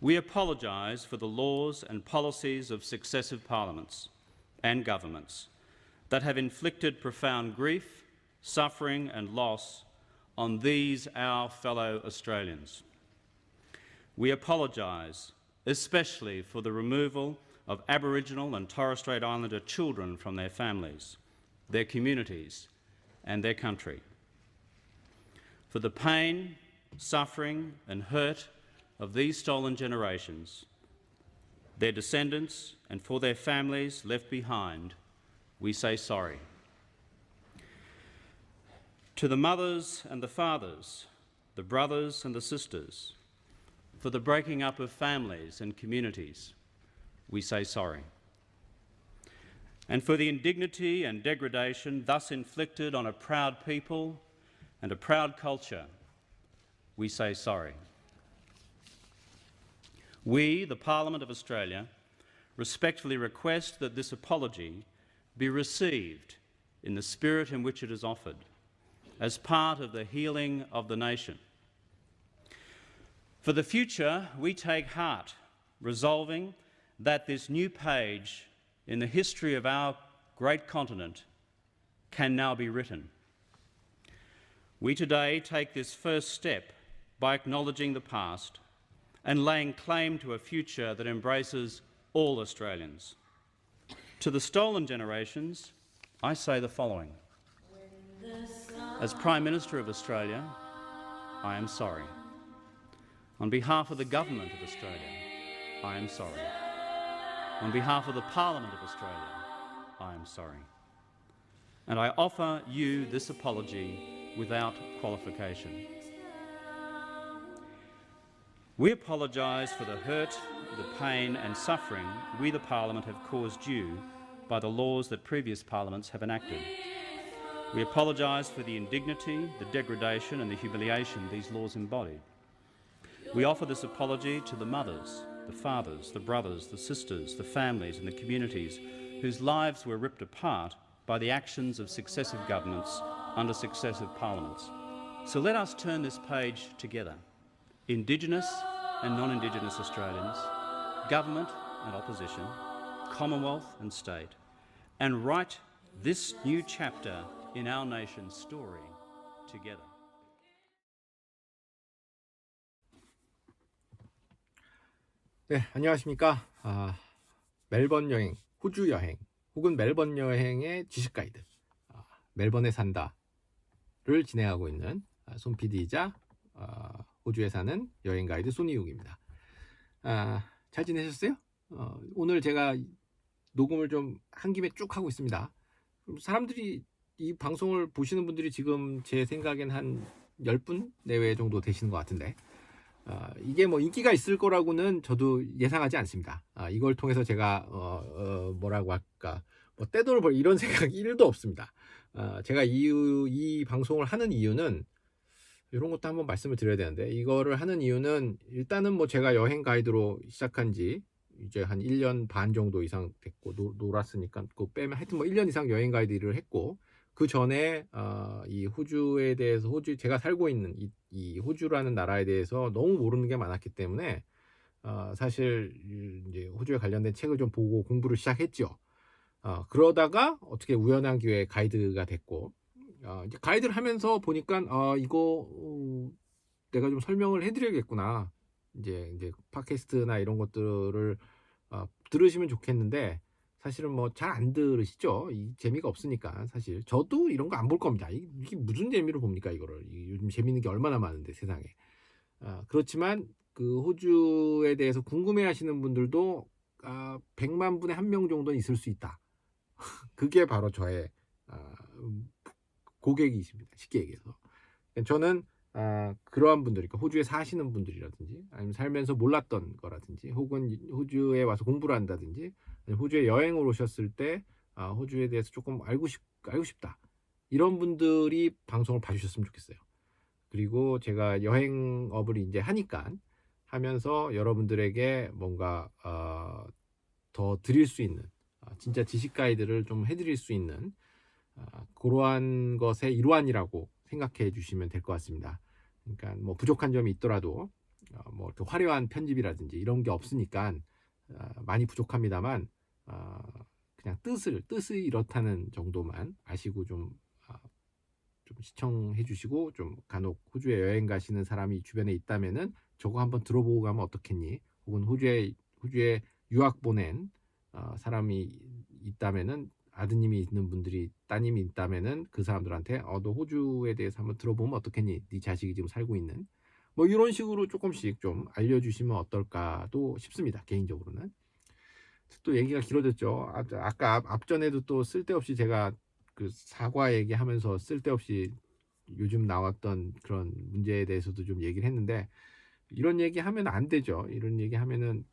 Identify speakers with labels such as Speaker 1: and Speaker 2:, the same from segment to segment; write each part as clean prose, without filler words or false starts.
Speaker 1: We apologise for the laws and policies of successive parliaments and governments that have inflicted profound grief, suffering and loss on these our fellow Australians. We apologise especially for the removal of Aboriginal and Torres Strait Islander children from their families, their communities and their country, for the pain, suffering and hurt of these stolen generations, their descendants and for their families left behind, we say sorry. To the mothers and the fathers, the brothers and the sisters, for the breaking up of families and communities, we say sorry. And for the indignity and degradation thus inflicted on a proud people and a proud culture, we say sorry. We, the Parliament of Australia, respectfully request that this apology be received in the spirit in which it is offered, as part of the healing of the nation. For the future, we take heart, resolving that this new page in the history of our great continent can now be written. We today take this first step by acknowledging the past and laying claim to a future that embraces all Australians. To the stolen generations, I say the following. As Prime Minister of Australia, I am sorry. On behalf of the Government of Australia, I am sorry. On behalf of the Parliament of Australia, I am sorry. And I offer you this apology without qualification. We apologise for the hurt, the pain and suffering we, the Parliament, have caused you by the laws that previous Parliaments have enacted. We apologise for the indignity, the degradation and the humiliation these laws embodied. We offer this apology to the mothers, the fathers, the brothers, the sisters, the families and the communities whose lives were ripped apart by the actions of successive governments under successive parliaments. So let us turn this page together, Indigenous and non-Indigenous Australians, government and opposition, Commonwealth and state, and write this new chapter in our nation's story together.
Speaker 2: 네, 안녕하십니까. 멜번 여행, 호주 여행 혹은 멜번 여행의 지식 가이드, 멜번에 산다를 진행하고 있는 손 PD이자 호주에 사는 여행 가이드 손이욱입니다. 잘 지내셨어요? 오늘 제가 녹음을 좀 한 김에 쭉 하고 있습니다. 사람들이 이 방송을 보시는 분들이 지금 제 생각엔 한 10분 내외 정도 되시는 것 같은데, 이게 뭐 인기가 있을 거라고는 저도 예상하지 않습니다. 이걸 통해서 제가 뭐라고 할까, 뭐 떼돈을 벌 이런 생각이 1도 없습니다. 제가 이 방송을 하는 이유는, 이런 것도 한번 말씀을 드려야 되는데, 이거를 하는 이유는 일단은 뭐 제가 여행 가이드로 시작한 지 이제 한 1년 반 정도 이상 됐고, 놀았으니까 그거 빼면 하여튼 뭐 1년 이상 여행 가이드 일을 했고, 그 전에 이 호주에 대해서, 제가 살고 있는 이 호주라는 나라에 대해서 너무 모르는 게 많았기 때문에 사실 이제 호주에 관련된 책을 좀 보고 공부를 시작했죠. 그러다가 어떻게 우연한 기회에 가이드가 됐고, 이제 가이드를 하면서 보니까 이거 내가 좀 설명을 해드려야겠구나. 이제 팟캐스트나 이런 것들을 들으시면 좋겠는데, 사실은 뭐 잘 안 들으시죠. 이 재미가 없으니까. 사실 저도 이런 거 안 볼 겁니다. 이게 무슨 재미로 봅니까, 이거를. 요즘 재밌는 게 얼마나 많은데, 세상에. 그렇지만 그 호주에 대해서 궁금해 하시는 분들도 100만 분에 1명 정도는 있을 수 있다. 그게 바로 저의 고객이십니다, 쉽게 얘기해서. 저는 그러한 분들, 그러니까 호주에 사시는 분들이라든지, 아니면 살면서 몰랐던 거라든지, 혹은 호주에 와서 공부를 한다든지, 호주에 여행을 오셨을 때 호주에 대해서 조금 알고 싶다, 이런 분들이 방송을 봐주셨으면 좋겠어요. 그리고 제가 여행업을 이제 하면서 여러분들에게 뭔가 더 드릴 수 있는, 진짜 지식 가이드를 좀 해드릴 수 있는 그러한 것의 일환이라고 생각해 주시면 될 것 같습니다. 그러니까 뭐 부족한 점이 있더라도 뭐 이렇게 화려한 편집이라든지 이런 게 없으니까 많이 부족합니다만 그냥 뜻을 이렇다는 정도만 아시고 좀 시청해 주시고, 좀 간혹 호주에 여행 가시는 사람이 주변에 있다면은 저거 한번 들어보고 가면 어떻겠니? 혹은 호주에 유학 보낸 사람이 있다면은, 아드님이 있는 분들이, 따님이 있다면은 그 사람들한테 너 호주에 대해서 한번 들어보면 어떻겠니? 네 자식이 지금 살고 있는, 뭐 이런 식으로 조금씩 좀 알려주시면 어떨까도 싶습니다. 개인적으로는. 또 얘기가 길어졌죠. 아까 앞전에도 또 쓸데없이 제가 그 사과 얘기하면서 쓸데없이 요즘 나왔던 그런 문제에 대해서도 좀 얘기를 했는데, 이런 얘기 하면 안 되죠. 이런 얘기 하면은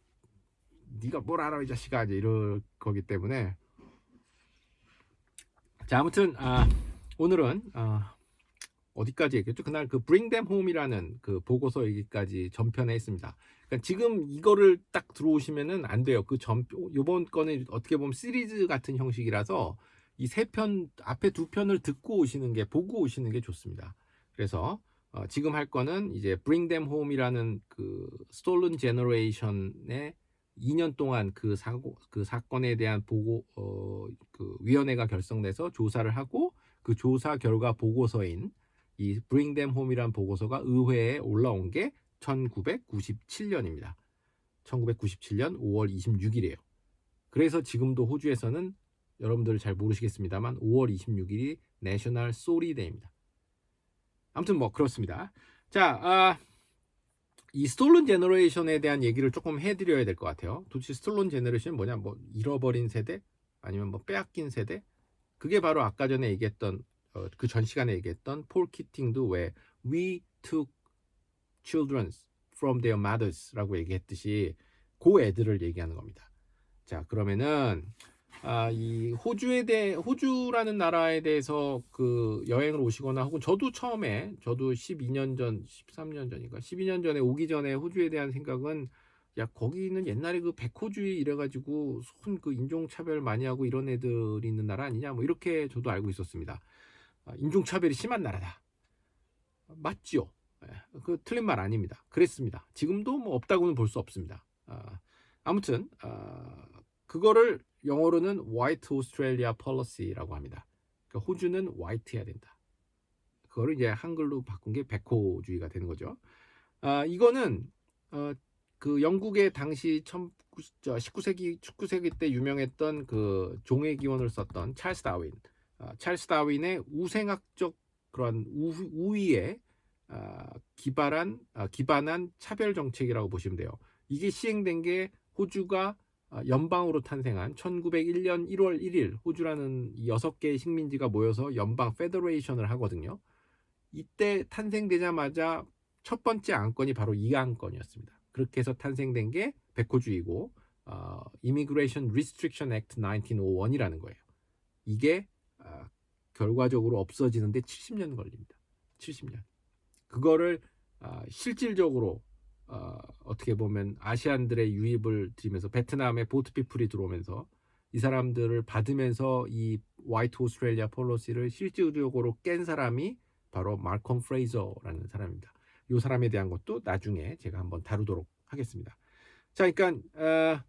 Speaker 2: 네가 뭘 알아 이 자식아, 이제 이럴 거기 때문에. 자, 아무튼 오늘은 어디까지 얘기했죠? 그날 그 Bring Them Home이라는 그 보고서 얘기까지 전편에 했습니다. 그러니까 지금 이거를 딱 들어오시면은 안 돼요. 요번 거는 어떻게 보면 시리즈 같은 형식이라서 이 세 편, 앞에 두 편을 보고 오시는 게 좋습니다. 그래서 지금 할 거는 이제 Bring Them Home이라는 그 Stolen Generation의 2년 동안 그 사건에 대한 그 위원회가 결성돼서 조사를 하고, 그 조사 결과 보고서인 이 Bring Them Home이라는 보고서가 의회에 올라온 게 1997년입니다. 1997년 5월 26일이에요. 그래서 지금도 호주에서는 여러분들 잘 모르시겠습니다만 5월 26일이 내셔널 소리 데이입니다. 아무튼 뭐 그렇습니다. 자, 이 스톨런 제너레이션에 대한 얘기를 조금 해드려야 될 것 같아요. 도대체 스톨런 제너레이션이 뭐냐? 뭐 잃어버린 세대? 아니면 뭐 빼앗긴 세대? 그게 바로 아까 전에 얘기했던 그 전 시간에 얘기했던 폴 키팅도 왜 We took children from their mothers라고 얘기했듯이 그 애들을 얘기하는 겁니다. 자, 그러면은 이 호주라는 나라에 대해서 그 여행을 오시거나, 혹은 저도 12년 전, 13년 전인가 12년 전에 오기 전에 호주에 대한 생각은, 야, 거기는 옛날에 그 백호주의 이래가지고 손 그 인종차별 많이 하고 이런 애들이 있는 나라 아니냐, 뭐 이렇게 저도 알고 있었습니다. 인종차별이 심한 나라다. 맞지요? 그 틀린 말 아닙니다. 그랬습니다. 지금도 뭐 없다고는 볼 수 없습니다. 아무튼 그거를 영어로는 White Australia Policy라고 합니다. 그러니까 호주는 화이트해야 된다. 그거를 이제 한글로 바꾼 게 백호주의가 되는 거죠. 이거는 그 영국의 당시 19세기 때 유명했던 그 종의 기원을 썼던 찰스 다윈의 우생학적 그런 우위에 기반한 차별 정책이라고 보시면 돼요. 이게 시행된 게 호주가 연방으로 탄생한 1901년 1월 1일 호주라는 6개의 식민지가 모여서 연방 페더레이션을 하거든요. 이때 탄생되자마자 첫 번째 안건이 바로 이 안건이었습니다. 그렇게 해서 탄생된 게 백호주의고, Immigration Restriction Act 1901이라는 거예요. 이게 결과적으로 없어지는데 70년 걸립니다. 70년. 그거를 실질적으로 어떻게 보면 아시안들의 유입을 들이면서, 베트남에 보트피플이 들어오면서 이 사람들을 받으면서 이 화이트 오스트레일리아 폴리시를 실질적으로 깬 사람이 바로 말콤 프레이저라는 사람입니다. 이 사람에 대한 것도 나중에 제가 한번 다루도록 하겠습니다. 자, 그러니까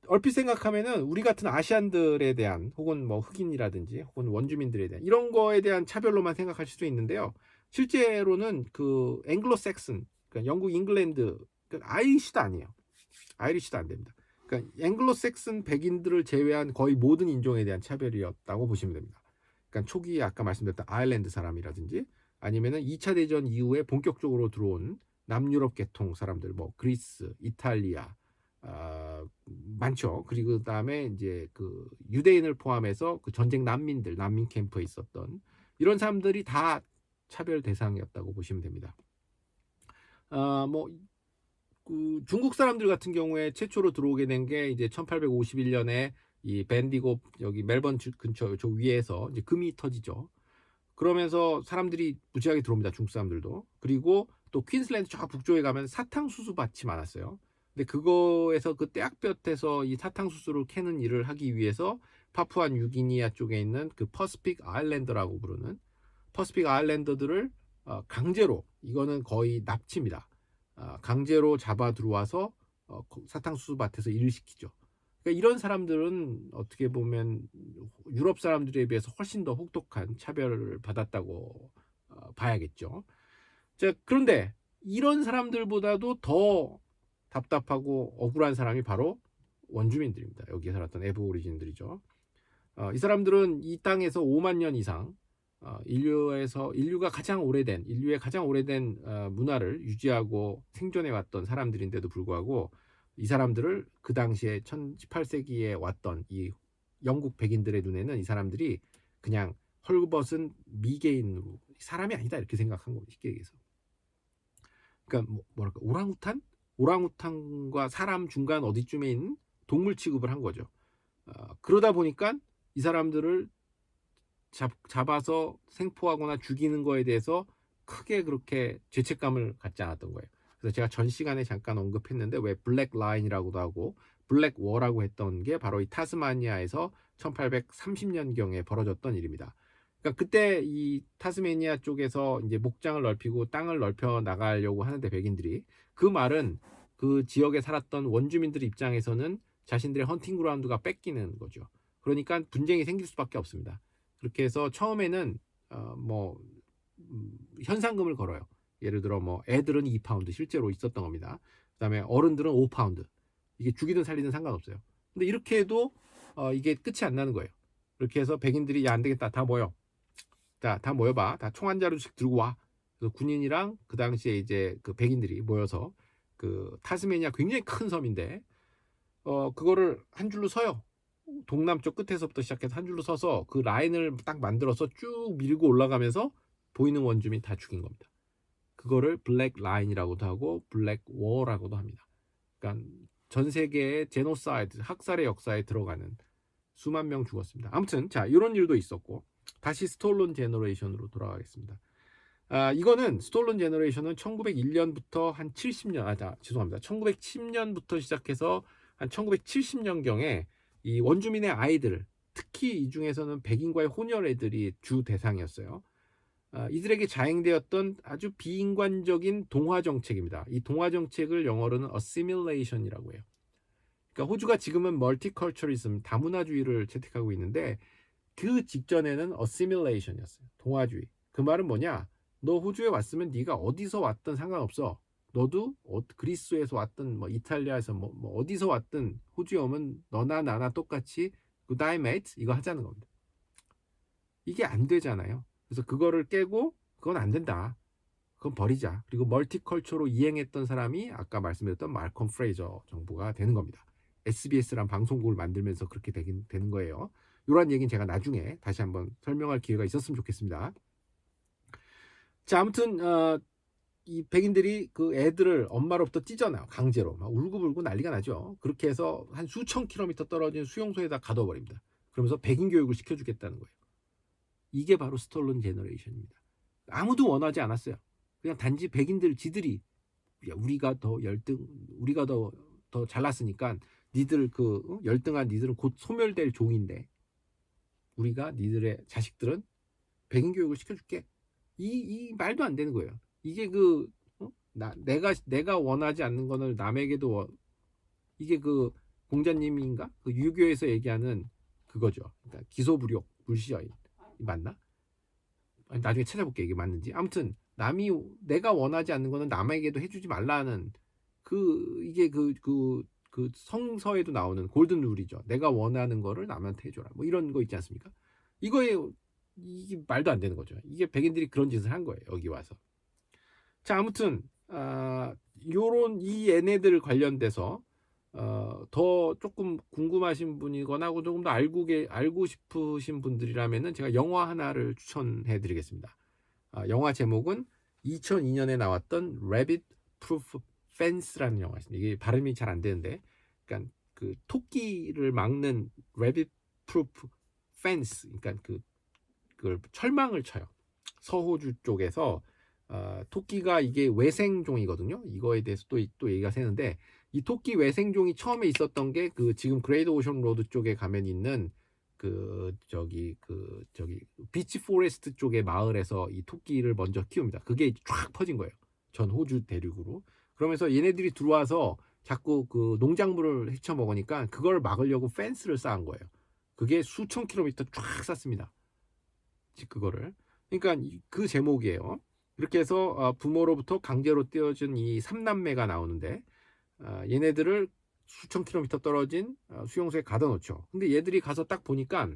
Speaker 2: 얼핏 생각하면은 우리 같은 아시안들에 대한, 혹은 뭐 흑인이라든지 혹은 원주민들에 대한 이런 거에 대한 차별로만 생각할 수도 있는데요. 실제로는 그 앵글로색슨, 그러니까 영국 잉글랜드, 그러니까 아이리시도 아니에요. 아이리시도 안 됩니다. 그러니까 앵글로색슨 백인들을 제외한 거의 모든 인종에 대한 차별이었다고 보시면 됩니다. 그러니까 초기에 아까 말씀드렸던 아일랜드 사람이라든지, 아니면은 2차 대전 이후에 본격적으로 들어온 남유럽 계통 사람들, 뭐 그리스, 이탈리아, 많죠. 그리고 그다음에 이제 그 유대인을 포함해서 그 전쟁 난민 캠프에 있었던 이런 사람들이 다 차별 대상이었다고 보시면 됩니다. 그 중국 사람들 같은 경우에 최초로 들어오게 된 게 이제 1851년에 이 밴디고, 여기 멜번 근처 저 위에서 이제 금이 터지죠. 그러면서 사람들이 무지하게 들어옵니다. 중국 사람들도. 그리고 또 퀸슬랜드 저 북쪽에 가면 사탕수수 밭이 많았어요. 근데 그거에서 그 떼약볕에서 이 사탕수수를 캐는 일을 하기 위해서 파푸아 뉴기니아 쪽에 있는 그 퍼시픽 아일랜더라고 부르는 퍼시픽 아일랜더들을 강제로, 이거는 거의 납치입니다. 강제로 잡아 들어와서 사탕수수 밭에서 일을 시키죠. 그러니까 이런 사람들은 어떻게 보면 유럽 사람들에 비해서 훨씬 더 혹독한 차별을 받았다고 봐야겠죠. 자, 그런데 이런 사람들보다도 더 답답하고 억울한 사람이 바로 원주민들입니다. 여기에 살았던 애보오리진들이죠. 이 사람들은 이 땅에서 5만 년 이상 인류의 가장 오래된 문화를 유지하고 생존해 왔던 사람들인데도 불구하고 이 사람들을 그 당시에 18세기에 왔던 이 영국 백인들의 눈에는 이 사람들이 그냥 헐벗은 미개인으로 사람이 아니다 이렇게 생각한 겁니다. 쉽게 얘기해서. 그러니까 뭐랄까 오랑우탄과 사람 중간 어디쯤에 있는 동물 취급을 한 거죠. 그러다 보니까 이 사람들을 잡아서 생포하거나 죽이는 거에 대해서 크게 그렇게 죄책감을 갖지 않았던 거예요. 그래서 제가 전 시간에 잠깐 언급했는데 왜 블랙 라인이라고도 하고 블랙 워라고 했던 게 바로 이 타스마니아에서 1830년경에 벌어졌던 일입니다. 그러니까 그때 이 타스마니아 쪽에서 이제 목장을 넓히고 땅을 넓혀 나가려고 하는데 백인들이 그 말은 그 지역에 살았던 원주민들 입장에서는 자신들의 헌팅 그라운드가 뺏기는 거죠. 그러니까 분쟁이 생길 수밖에 없습니다. 그렇게 해서 처음에는 현상금을 걸어요. 예를 들어 애들은 2파운드 실제로 있었던 겁니다. 그다음에 어른들은 5파운드. 이게 죽이든 살리든 상관없어요. 근데 이렇게 해도 이게 끝이 안 나는 거예요. 그렇게 해서 백인들이 야, 안 되겠다. 다 모여. 자, 다 모여봐. 다 총 한 자루씩 들고 와. 그래서 군인이랑 그 당시에 이제 그 백인들이 모여서 그 타스메니아 굉장히 큰 섬인데 그거를 한 줄로 서요. 동남쪽 끝에서부터 시작해서 한 줄로 서서 그 라인을 딱 만들어서 쭉 밀고 올라가면서 보이는 원주민 다 죽인 겁니다. 그거를 블랙 라인이라고도 하고 블랙 워라고도 합니다. 그러니까 전 세계의 제노사이드 학살의 역사에 들어가는 수만 명 죽었습니다. 아무튼 자 이런 일도 있었고 다시 스톨론 제너레이션으로 돌아가겠습니다. 이거는 스톨론 제너레이션은 1901년부터 한 70년 죄송합니다. 1910년부터 시작해서 한 1970년경에 이 원주민의 아이들 특히 이 중에서는 백인과의 혼혈애들이 주 대상이었어요. 이들에게 자행되었던 아주 비인간적인 동화 정책입니다. 이 동화 정책을 영어로는 assimilation이라고 해요. 그러니까 호주가 지금은 멀티컬처리즘 다문화주의를 채택하고 있는데 그 직전에는 assimilation이었어요. 동화주의. 그 말은 뭐냐? 너 호주에 왔으면 네가 어디서 왔든 상관없어. 너도 그리스에서 왔든 이탈리아에서 어디서 왔든 호주에 오면 너나 나나 똑같이 good day mate 이거 하자는 겁니다. 이게 안 되잖아요. 그래서 그거를 깨고 그건 안 된다. 그건 버리자. 그리고 멀티컬처로 이행했던 사람이 아까 말씀드렸던 말콤 프레이저 정부가 되는 겁니다. SBS란 방송국을 만들면서 그렇게 되는 거예요. 이런 얘기는 제가 나중에 다시 한번 설명할 기회가 있었으면 좋겠습니다. 자, 아무튼 이 백인들이 그 애들을 엄마로부터 찢어놔요. 강제로 막 울고불고 난리가 나죠. 그렇게 해서 한 수천 킬로미터 떨어진 수용소에다 가둬버립니다. 그러면서 백인 교육을 시켜주겠다는 거예요. 이게 바로 스톨론 제너레이션입니다. 아무도 원하지 않았어요. 그냥 단지 백인들 지들이 우리가 더 열등, 우리가 더 잘났으니까 니들 열등한 니들은 곧 소멸될 종인데 우리가 니들의 자식들은 백인 교육을 시켜줄게. 이 말도 안 되는 거예요. 이게 내가 원하지 않는 거는 남에게도 이게 그 공자님인가 그 유교에서 얘기하는 그거죠. 그러니까 기소불욕 불시여인 맞나? 아니, 나중에 찾아볼게 이게 맞는지. 아무튼 내가 원하지 않는 거는 남에게도 해주지 말라는 이게 그 성서에도 나오는 골든 룰이죠. 내가 원하는 거를 남한테 해줘라. 뭐 이런 거 있지 않습니까? 이게 말도 안 되는 거죠. 이게 백인들이 그런 짓을 한 거예요. 여기 와서. 자, 아무튼 요런 이 얘네들 관련돼서 더 조금 궁금하신 분이거나 하고 조금 더 알고 싶으신 분들이라면은 제가 영화 하나를 추천해 드리겠습니다. 영화 제목은 2002년에 나왔던 Rabbit Proof Fence라는 영화입니다. 이게 발음이 잘 안 되는데, 그러니까 그 토끼를 막는 Rabbit Proof Fence, 그러니까 그걸 철망을 쳐요. 서호주 쪽에서 토끼가 이게 외생종이거든요. 이거에 대해서 또 얘기가 새는데 이 토끼 외생종이 처음에 있었던 게 지금 그레이트 오션 로드 쪽에 가면 있는 저기 비치 포레스트 쪽의 마을에서 이 토끼를 먼저 키웁니다. 그게 쫙 퍼진 거예요. 전 호주 대륙으로. 그러면서 얘네들이 들어와서 자꾸 그 농작물을 헤쳐 먹으니까 그걸 막으려고 펜스를 쌓은 거예요. 그게 수천 킬로미터 쫙 쌓습니다. 그거를. 그러니까 그 제목이에요. 이렇게 해서 부모로부터 강제로 떼어준 이 3남매가 나오는데 얘네들을 수천 킬로미터 떨어진 수용소에 가둬 놓죠. 근데 얘들이 가서 딱 보니까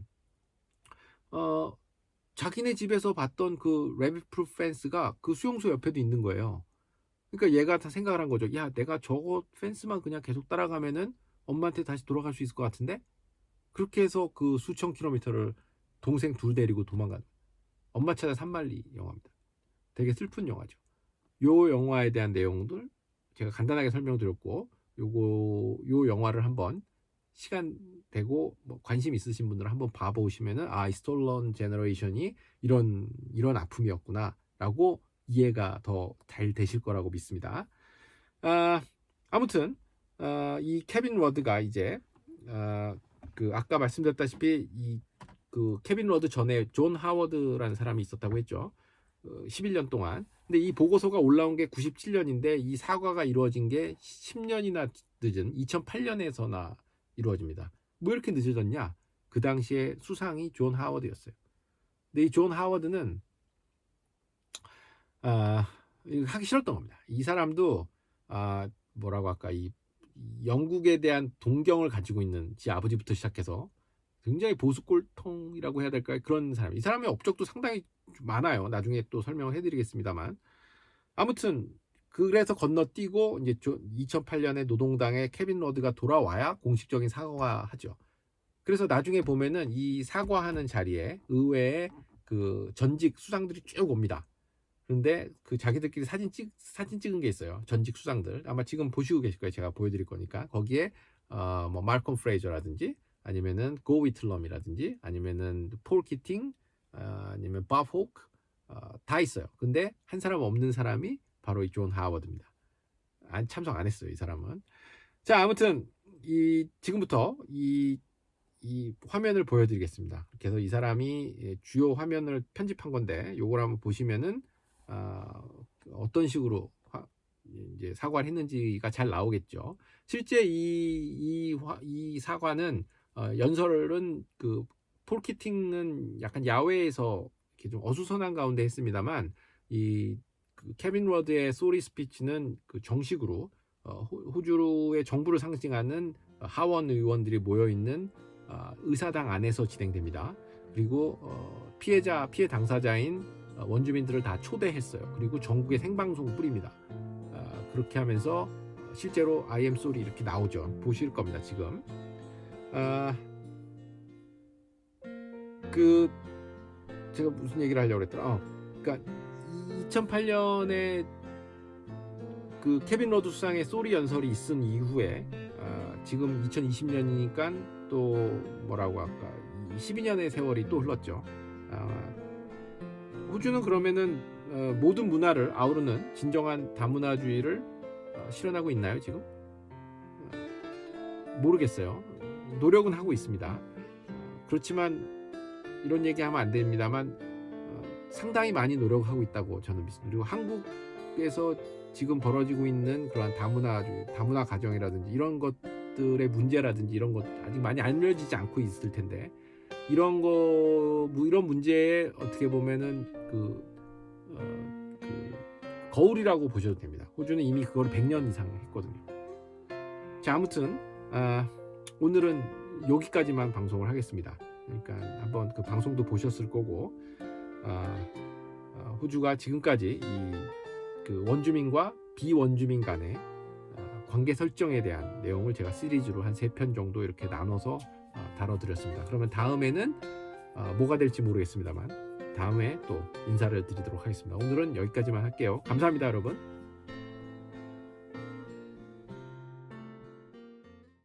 Speaker 2: 자기네 집에서 봤던 그 레빗 프루프 펜스가 그 수용소 옆에도 있는 거예요. 그러니까 얘가 다 생각을 한 거죠. 야, 내가 저거 펜스만 그냥 계속 따라가면은 엄마한테 다시 돌아갈 수 있을 것 같은데? 그렇게 해서 그 수천 킬로미터를 동생 둘 데리고 도망간 엄마 찾아 산말리 영화입니다. 되게 슬픈 영화죠. 요 영화에 대한 내용들 제가 간단하게 설명드렸고, 요 영화를 한번 시간 되고 뭐 관심 있으신 분들은 한번 봐보시면은 이 스톨런 제너레이션이 이런 아픔이었구나라고 이해가 더 잘 되실 거라고 믿습니다. 아무튼 이 케빈 러드가 이제 그 아까 말씀드렸다시피 그 케빈 러드 전에 존 하워드라는 사람이 있었다고 했죠. 11년 동안. 근데 이 보고서가 올라온 게 97년인데 이 사과가 이루어진 게 10년이나 늦은 2008년에서나 이루어집니다. 뭐 이렇게 늦어졌냐? 그 당시에 수상이 존 하워드였어요. 근데 이 존 하워드는 하기 싫었던 겁니다. 이 사람도 뭐라고 할까, 이 영국에 대한 동경을 가지고 있는 지 아버지부터 시작해서 굉장히 보수골통이라고 해야 될까요? 그런 사람. 이 사람의 업적도 상당히 많아요. 나중에 또 설명을 해드리겠습니다만. 아무튼 그래서 건너뛰고 이제 2008년에 노동당의 케빈 러드가 돌아와야 공식적인 사과하죠. 그래서 나중에 보면은 이 사과하는 자리에 의회에 그 전직 수상들이 쭉 옵니다. 그런데 그 자기들끼리 사진 찍은 게 있어요. 전직 수상들. 아마 지금 보시고 계실 거예요. 제가 보여드릴 거니까. 거기에 뭐 말콤 프레이저라든지 아니면은 고 위틀럼이라든지 아니면은 폴 키팅 아니면 밥 호크 다 있어요. 근데 한 사람 없는 사람이 바로 이 존 하워드입니다. 참석 안 했어요, 이 사람은. 자, 아무튼 지금부터 이 화면을 보여드리겠습니다. 그래서 이 사람이 주요 화면을 편집한 건데 요걸 한번 보시면은 어떤 식으로 이제 사과를 했는지가 잘 나오겠죠. 실제 이 사과는 연설은 그 폴 키팅은 약간 야외에서 이렇게 좀 어수선한 가운데 했습니다만 그 케빈 러드의 소리 스피치는 그 정식으로 호주의 정부를 상징하는 하원 의원들이 모여 있는 의사당 안에서 진행됩니다. 그리고 피해 당사자인 원주민들을 다 초대했어요. 그리고 전국에 생방송 뿌립니다. 그렇게 하면서 실제로 I am sorry 이렇게 나오죠. 보실 겁니다, 지금. 제가 무슨 얘기를 하려고 그랬더라. 그러니까 2008년에 그 케빈 러드 수상의 소리 연설이 있은 이후에 지금 2020년이니까 또 뭐라고 할까, 12년의 세월이 또 흘렀죠. 호주는 그러면은 모든 문화를 아우르는 진정한 다문화주의를 실현하고 있나요, 지금? 모르겠어요. 노력은 하고 있습니다. 그렇지만 이런 얘기하면 안 됩니다만 상당히 많이 노력하고 있다고 저는 믿습니다. 그리고 한국에서 지금 벌어지고 있는 그러한 다문화 가정이라든지 이런 것들의 문제라든지 이런 것 아직 많이 알려지지 않고 있을 텐데 이런 문제에 어떻게 보면은 거울이라고 보셔도 됩니다. 호주는 이미 그걸 100년 이상 했거든요. 자, 아무튼 오늘은 여기까지만 방송을 하겠습니다. 그러니까 한번 그 방송도 보셨을 거고 호주가 지금까지 그 원주민과 비원주민 간의 관계 설정에 대한 내용을 제가 시리즈로 한 3편 정도 이렇게 나눠서 다뤄드렸습니다. 그러면 다음에는 뭐가 될지 모르겠습니다만 다음에 또 인사를 드리도록 하겠습니다. 오늘은 여기까지만 할게요. 감사합니다, 여러분.